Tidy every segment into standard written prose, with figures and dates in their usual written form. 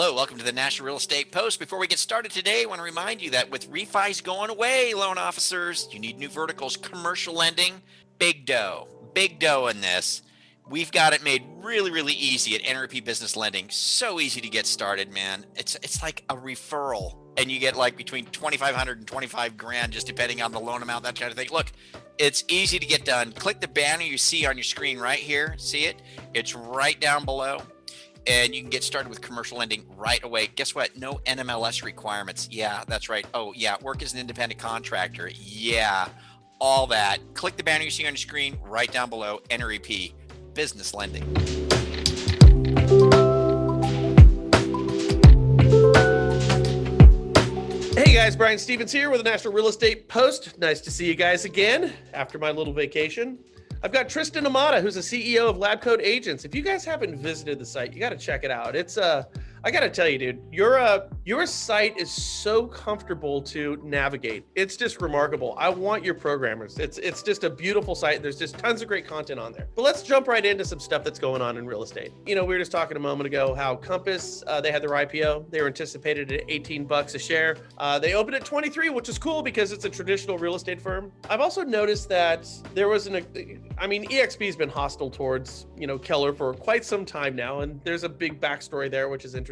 Hello, welcome to the National Real Estate Post. Before we get started today, I want to remind you that with refis going away, loan officers, you need new verticals, commercial lending, big dough in this. We've got it made really, really easy at NREP Business Lending. So easy to get started, man. It's like a referral, and you get like between 2,500 and 25 grand, just depending on the loan amount, that kind of thing. Look, it's easy to get done. Click the banner you see on your screen right here. See it? It's right down below. And you can get started with commercial lending right away. Guess what? No NMLS requirements. Yeah, that's right. Oh, yeah. Work as an independent contractor. Yeah, all that. Click the banner you see on your screen right down below. NREP Business Lending. Hey guys, Brian Stevens here with the National Real Estate Post. Nice to see you guys again after my little vacation. I've got Tristan Ahumada, who's the CEO of Lab Coat Agents. If you guys haven't visited the site, you got to check it out. It's I got to tell you, dude, your site is so comfortable to navigate. It's just remarkable. I want your programmers. It's just a beautiful site. There's just tons of great content on there. But let's jump right into some stuff that's going on in real estate. You know, we were just talking a moment ago how Compass, they had their IPO. They were anticipated at $18 a share. They opened at 23, which is cool because it's a traditional real estate firm. I've also noticed that there was EXP has been hostile towards, Keller for quite some time now. And there's a big backstory there, which is interesting.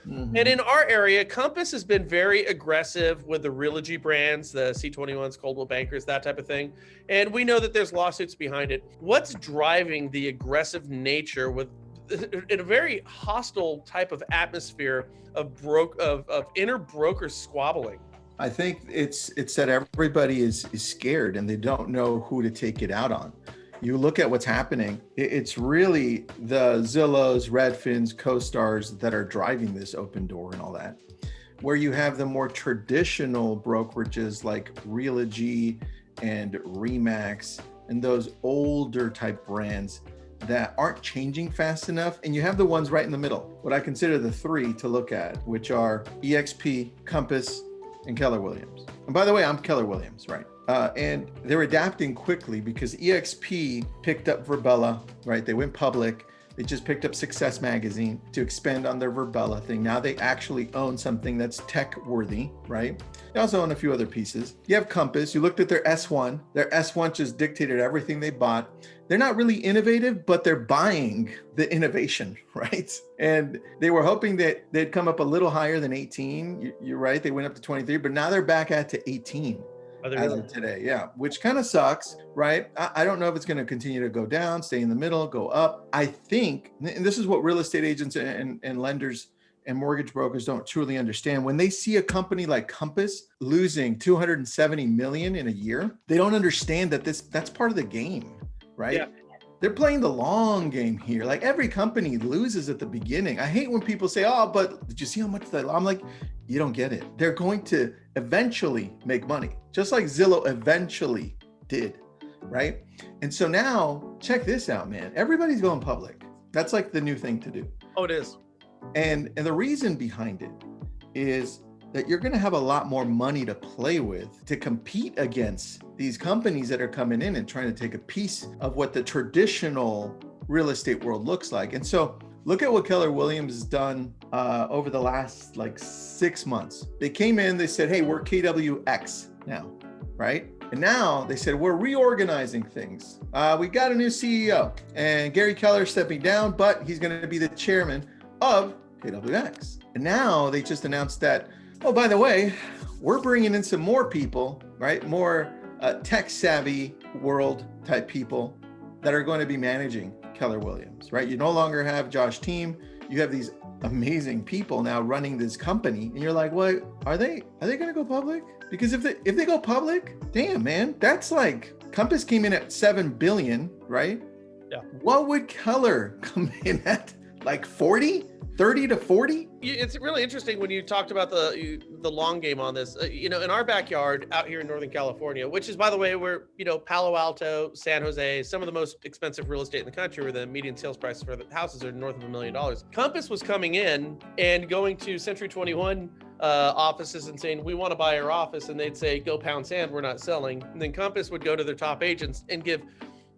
Mm-hmm. And in our area, Compass has been very aggressive with the Realogy brands, the C21s, Coldwell Bankers, that type of thing. And we know that there's lawsuits behind it. What's driving the aggressive nature in a very hostile type of atmosphere of inner brokers squabbling? I think it's that everybody is scared and they don't know who to take it out on. You look at what's happening, it's really the Zillows, Redfins, CoStars that are driving this open door and all that. Where you have the more traditional brokerages like Realogy and Remax and those older type brands that aren't changing fast enough. And you have the ones right in the middle, what I consider the three to look at, which are EXP, Compass, and Keller Williams. And by the way, I'm Keller Williams, right? And they're adapting quickly because EXP picked up Virbela, right? They went public. They just picked up Success Magazine to expand on their Virbela thing. Now they actually own something that's tech worthy, right? They also own a few other pieces. You have Compass. You looked at their S1. Their S1 just dictated everything they bought. They're not really innovative, but they're buying the innovation, right? And they were hoping that they'd come up a little higher than 18. You're right. They went up to 23, but now they're back at to 18. As of today, yeah, which kind of sucks, right? I don't know if it's going to continue to go down, stay in the middle, go up. I think, and this is what real estate agents and lenders and mortgage brokers don't truly understand. When they see a company like Compass losing 270 million in a year, they don't understand that that's part of the game, right? Yeah. They're playing the long game here. Like every company loses at the beginning. I hate when people say, oh, but did you see how much they lost? I'm like, you don't get it. They're going to eventually make money, just like Zillow eventually did, right? And so now check this out, man. Everybody's going public. That's like the new thing to do. Oh, it is. And the reason behind it is that you're going to have a lot more money to play with to compete against these companies that are coming in and trying to take a piece of what the traditional real estate world looks like. And so look at what Keller Williams has done over the last 6 months. They came in, they said, hey, we're KWX now, right? And now they said, we're reorganizing things. We got a new CEO and Gary Keller stepping down, but he's going to be the chairman of KWX. And now they just announced that, oh, by the way, we're bringing in some more people, right? More tech savvy world type people that are going to be managing Keller Williams, right? You no longer have Josh Team. You have these amazing people now running this company. And you're like, what, are they going to go public? Because if they go public, damn, man, that's like Compass came in at 7 billion, right? Yeah. What would Keller come in at? Like 40? 30 to 40? It's really interesting when you talked about the long game on this. In our backyard out here in Northern California, which is, by the way, we're, Palo Alto, San Jose, some of the most expensive real estate in the country, where the median sales price for the houses are north of $1 million. Compass was coming in and going to Century 21 offices and saying, we want to buy our office. And they'd say, go pound sand, we're not selling. And then Compass would go to their top agents and give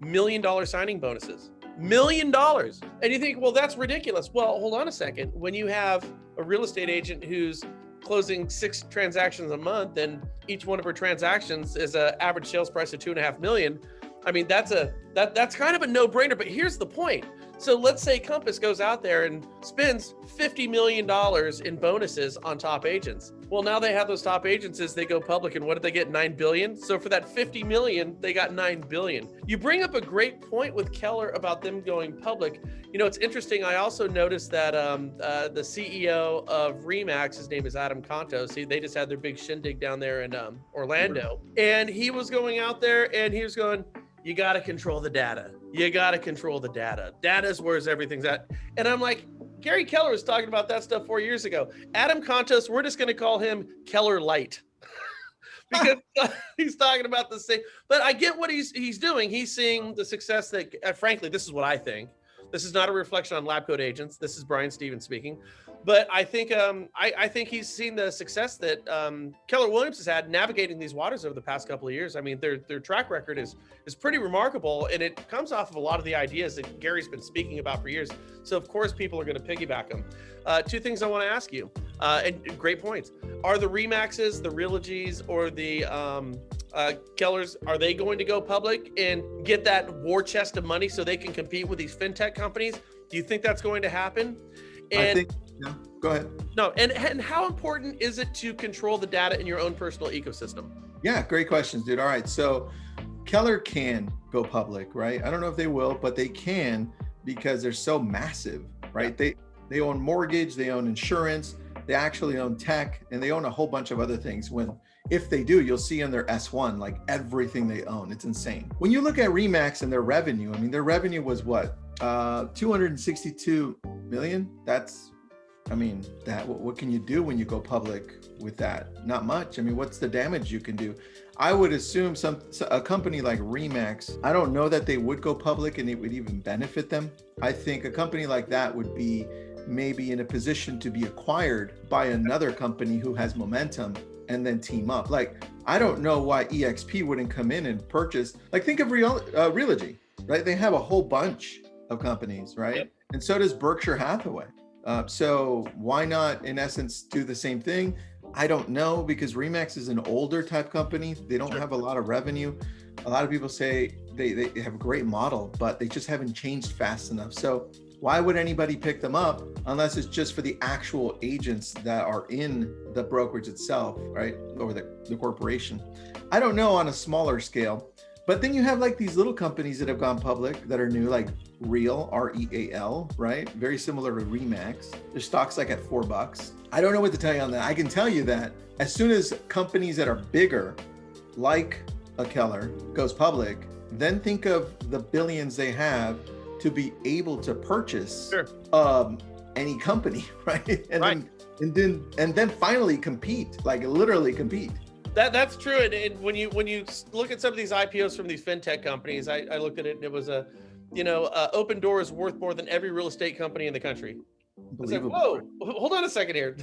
$1 million signing bonuses. million. And you think, well, that's ridiculous. Well, hold on a second. When you have a real estate agent who's closing 6 transactions a month, and each one of her transactions is an average sales price of 2.5 million. I mean, that's kind of a no-brainer. But here's the point. So let's say Compass goes out there and spends $50 million in bonuses on top agents. Well, now they have those top agents as they go public, and what did they get? 9 billion. So for that 50 million, they got 9 billion. You bring up a great point with Keller about them going public. You know, it's interesting. I also noticed that the CEO of RE/MAX, his name is Adam Contos. They just had their big shindig down there in Orlando, and he was going out there and he was going, you got to control the data. You got to control the data. Data is where everything's at. And I'm like, Gary Keller was talking about that stuff 4 years ago. Adam Contos, we're just going to call him Keller Light because he's talking about the same. But I get what he's doing. He's seeing the success that, frankly, this is what I think. This is not a reflection on Lab Coat agents. This is Brian Stevens speaking. But I think I think he's seen the success that Keller Williams has had navigating these waters over the past couple of years. I mean, their track record is pretty remarkable, and it comes off of a lot of the ideas that Gary's been speaking about for years. So of course, people are going to piggyback them. 2 things I want to ask you, and great points. Are the RE/MAXes, the Realogies, or the Kellers, are they going to go public and get that war chest of money so they can compete with these fintech companies? Do you think that's going to happen? And I think, yeah, go ahead. No, and how important is it to control the data in your own personal ecosystem? Yeah, great questions, dude. All right, so Keller can go public, right? I don't know if they will, but they can because they're so massive, right? Yeah. They own mortgage, they own insurance, they actually own tech, and they own a whole bunch of other things. If they do, you'll see on their S1, like everything they own. It's insane. When you look at RE/MAX and their revenue, I mean, their revenue was what? 262 million. What can you do when you go public with that? Not much. I mean, what's the damage you can do? I would assume a company like RE/MAX, I don't know that they would go public and it would even benefit them. I think a company like that would be maybe in a position to be acquired by another company who has momentum and then team up. Like, I don't know why EXP wouldn't come in and purchase, like, think of Realogy, right? They have a whole bunch of companies, right? Yep. And so does Berkshire Hathaway. So why not, in essence, do the same thing? I don't know, because RE/MAX is an older type company. They don't have a lot of revenue. A lot of people say they have a great model, but they just haven't changed fast enough. So why would anybody pick them up unless it's just for the actual agents that are in the brokerage itself, right? Or the corporation. I don't know on a smaller scale. But then you have like these little companies that have gone public that are new, like Real, REAL, right? Very similar to RE/MAX. Their stock's like at $4. I don't know what to tell you on that. I can tell you that as soon as companies that are bigger, like a Keller, goes public, then think of the billions they have to be able to purchase any company, right? And then finally compete, like literally compete. That's true. And when you look at some of these IPOs from these fintech companies, I looked at it and it was Open Door is worth more than every real estate company in the country. I said, whoa, hold on a second here.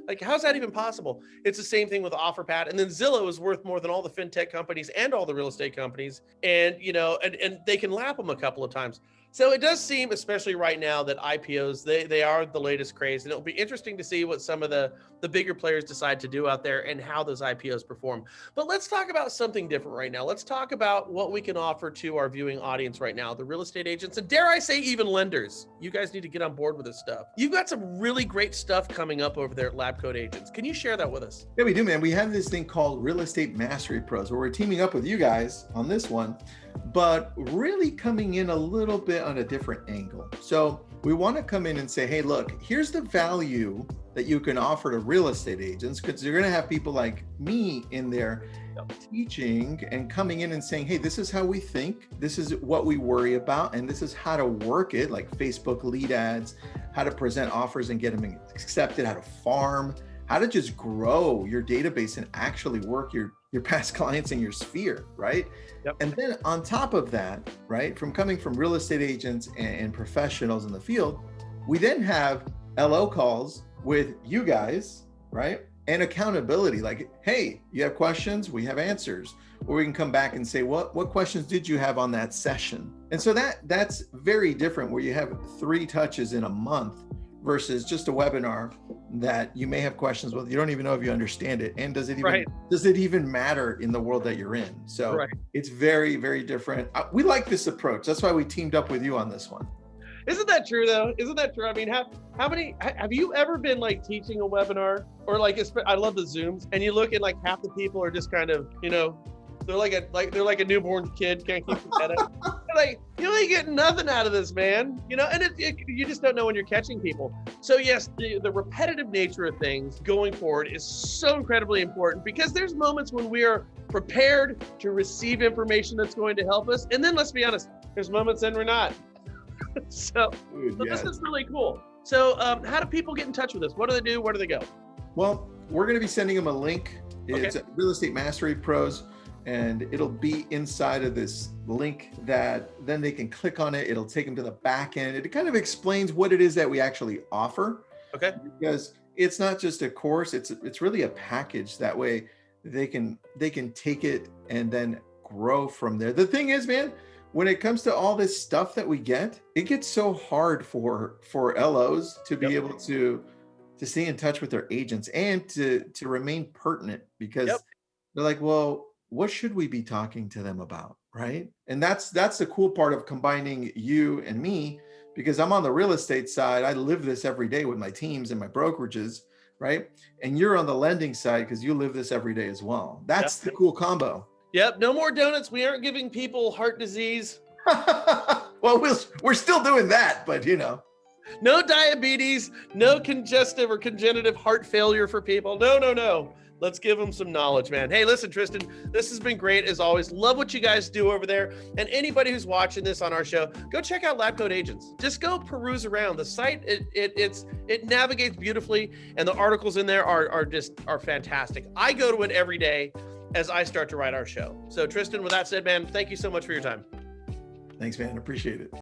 Like, how's that even possible? It's the same thing with OfferPad. And then Zillow is worth more than all the fintech companies and all the real estate companies. And, and they can lap them a couple of times. So it does seem, especially right now, that IPOs, they are the latest craze. And it'll be interesting to see what some of the bigger players decide to do out there and how those IPOs perform. But let's talk about something different right now. Let's talk about what we can offer to our viewing audience right now, the real estate agents, and dare I say even lenders. You guys need to get on board with this stuff. You've got some really great stuff coming up over there at Lab Coat Agents. Can you share that with us? Yeah, we do, man. We have this thing called Real Estate Mastery Pros, where we're teaming up with you guys on this one, but really coming in a little bit on a different angle. So we want to come in and say, hey, look, here's the value that you can offer to real estate agents, because you're going to have people like me in there teaching and coming in and saying, hey, this is how we think, this is what we worry about, and this is how to work it, like Facebook lead ads, how to present offers and get them accepted, how to farm, how to just grow your database and actually work your past clients in your sphere, right? Yep. And then on top of that, right, from coming from real estate agents and professionals in the field, we then have LO calls with you guys, right? and accountability. Like, hey, you have questions, we have answers. Or we can come back and say, what questions did you have on that session? And so that's very different, where you have 3 touches in a month versus just a webinar that you may have questions with. You don't even know if you understand it. And does it even matter in the world that you're in? So it's very, very different. We like this approach. That's why we teamed up with you on this one. Isn't that true though? Isn't that true? I mean, have you ever been like teaching a webinar, or like, I love the Zooms, and you look at like half the people are just kind of, you know, they're like a newborn kid, can't keep their head up. Like, you ain't getting nothing out of this, man. You know, and you just don't know when you're catching people. So yes, the repetitive nature of things going forward is so incredibly important, because there's moments when we are prepared to receive information that's going to help us. And then let's be honest, there's moments when we're not. So this is really cool. So how do people get in touch with us? What do they do? Where do they go? Well, we're going to be sending them a link. It's Real Estate Mastery Pros, and it'll be inside of this link that then they can click on it. It'll take them to the back end. It kind of explains what it is that we actually offer. Okay. Because it's not just a course, it's really a package. That way they can take it and then grow from there. The thing is, man, when it comes to all this stuff that we get, it gets so hard for LOs to be able to stay in touch with their agents and to remain pertinent, because they're like, well, what should we be talking to them about, right? And that's the cool part of combining you and me, because I'm on the real estate side. I live this every day with my teams and my brokerages, right? And you're on the lending side because you live this every day as well. That's the cool combo. Yep. No more donuts. We aren't giving people heart disease. Well, we're still doing that, but you know. No diabetes, no congestive or congenitive heart failure for people. No. Let's give them some knowledge, man. Hey, listen, Tristan, this has been great as always. Love what you guys do over there. And anybody who's watching this on our show, go check out Lab Coat Agents. Just go peruse around the site. It navigates beautifully, and the articles in there are fantastic. I go to it every day as I start to write our show. So Tristan, with that said, man, thank you so much for your time. Thanks, man. Appreciate it.